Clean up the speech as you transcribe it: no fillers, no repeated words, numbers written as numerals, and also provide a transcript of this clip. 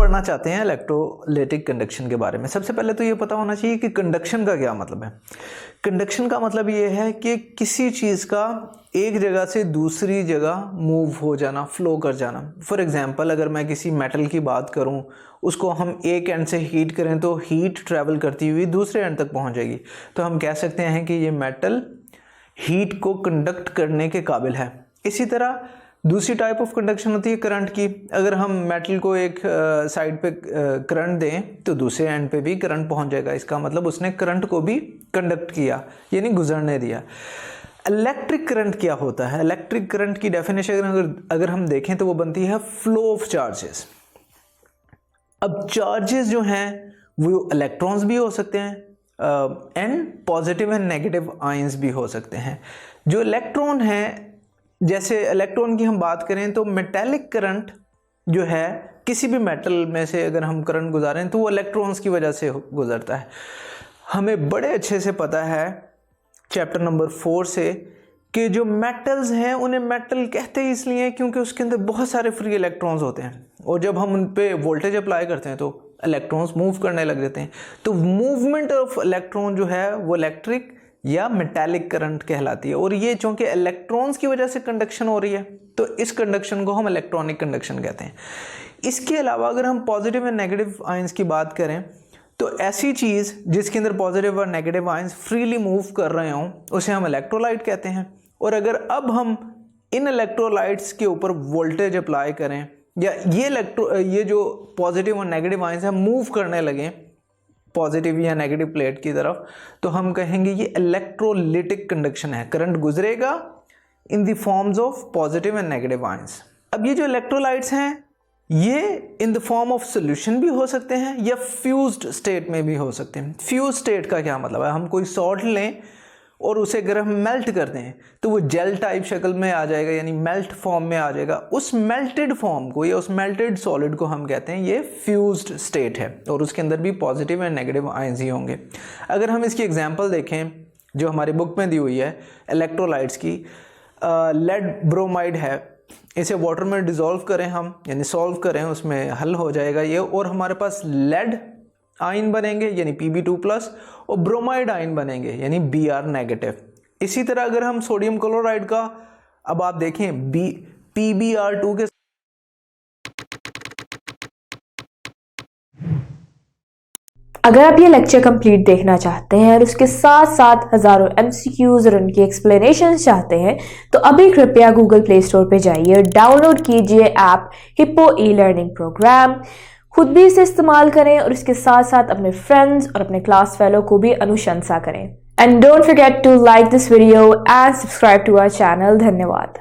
पढ़ना चाहते हैं इलेक्ट्रोलाइटिक कंडक्शन के बारे में, सबसे पहले तो ये पता होना चाहिए कि कंडक्शन का क्या मतलब है। कंडक्शन का मतलब ये है कि किसी चीज़ का एक जगह से दूसरी जगह मूव हो जाना, फ्लो कर जाना। फॉर एग्जांपल अगर मैं किसी मेटल की बात करूं, उसको हम एक एंड से हीट करें तो हीट ट्रैवल करती हुई दूसरे एंड तक पहुंच जाएगी। तो हम कह सकते हैं कि ये मेटल हीट को कंडक्ट करने के काबिल है। इसी तरह दूसरी टाइप ऑफ कंडक्शन होती है करंट की। अगर हम मेटल को एक साइड पे करंट दें तो दूसरे एंड पे भी करंट पहुंच जाएगा। इसका मतलब उसने करंट को भी कंडक्ट किया, यानी गुजरने दिया। इलेक्ट्रिक करंट क्या होता है? इलेक्ट्रिक करंट की डेफिनेशन अगर हम देखें तो वो बनती है फ्लो ऑफ चार्जेस। अब चार्जेस जो हैं वो इलेक्ट्रॉन्स भी हो सकते हैं and positive and negative ions भी हो सकते हैं। जो इलेक्ट्रॉन है, जैसे इलेक्ट्रॉन की हम बात करें तो मेटेलिक करंट जो है, किसी भी मेटल में से अगर हम करंट गुजारें तो वो इलेक्ट्रॉन्स की वजह से गुजरता है। हमें बड़े अच्छे से पता है चैप्टर नंबर 4 से कि जो मेटल्स हैं उन्हें मेटल कहते ही इसलिए हैं क्योंकि उसके अंदर बहुत सारे फ्री इलेक्ट्रॉन्स होते हैं, और जब हम उन पे वोल्टेज अप्लाई करते हैं तो इलेक्ट्रॉन्स मूव करने लग जाते हैं। तो मूवमेंट ऑफ इलेक्ट्रॉन जो है वो इलेक्ट्रिक या मेटालिक करंट कहलाती है। और ये चूंकि इलेक्ट्रॉन्स की वजह से कंडक्शन हो रही है तो इस कंडक्शन को हम इलेक्ट्रॉनिक कंडक्शन कहते हैं। इसके अलावा अगर हम पॉजिटिव एंड नेगेटिव आयंस की बात करें तो ऐसी चीज़ जिसके अंदर पॉजिटिव और नेगेटिव आयंस फ्रीली मूव कर रहे हों उसे हम इलेक्ट्रोलाइट कहते हैं। और अगर अब हम इन इलेक्ट्रोलाइट्स के ऊपर वोल्टेज अप्लाई करें या ये जो पॉजिटिव और नेगेटिव आयंस हैं मूव करने लगें पॉजिटिव या नेगेटिव प्लेट की तरफ, तो हम कहेंगे ये इलेक्ट्रोलाइटिक कंडक्शन है। करंट गुजरेगा in the forms of positive and negative ions. अब ये जो इलेक्ट्रोलाइट्स हैं ये in the form of solution भी हो सकते हैं या फ्यूज्ड स्टेट में भी हो सकते हैं। फ्यूज स्टेट का क्या मतलब है? हम कोई सॉल्ट लें और उसे अगर हम मेल्ट कर दें तो वो जेल टाइप शक्ल में आ जाएगा, यानी मेल्ट फॉर्म में आ जाएगा। उस मेल्टेड फॉर्म को या उस मेल्टेड सॉलिड को हम कहते हैं ये फ्यूज्ड स्टेट है, और उसके अंदर भी पॉजिटिव एंड नेगेटिव आयंस ही होंगे। अगर हम इसकी एग्जांपल देखें जो हमारी बुक में दी हुई है इलेक्ट्रोलाइट्स की, लेड ब्रोमाइड है, इसे वाटर में डिज़ोल्व करें हम, यानी सॉल्व करें, उसमें हल हो जाएगा ये, और हमारे पास लेड आयन बनेंगे यानी Pb2+ और ब्रोमाइड आयन बनेंगे यानी Br नेगेटिव। इसी तरह अगर हम सोडियम क्लोराइड का अब आप देखें PbR2 के अगर आप ये लेक्चर कंप्लीट देखना चाहते हैं और उसके साथ साथ हजारों MCQs और उनकी एक्सप्लेनेशन चाहते हैं तो अभी कृपया गूगल प्ले स्टोर पे जाइए और डाउनलोड कीजिए ऐप हिप्पो ई-लर्निंग प्रोग्राम। खुद भी इसे इस्तेमाल करें और इसके साथ साथ अपने फ्रेंड्स और अपने क्लास फेलो को भी अनुशंसा करें। And don't forget to like this video and subscribe to our channel. धन्यवाद।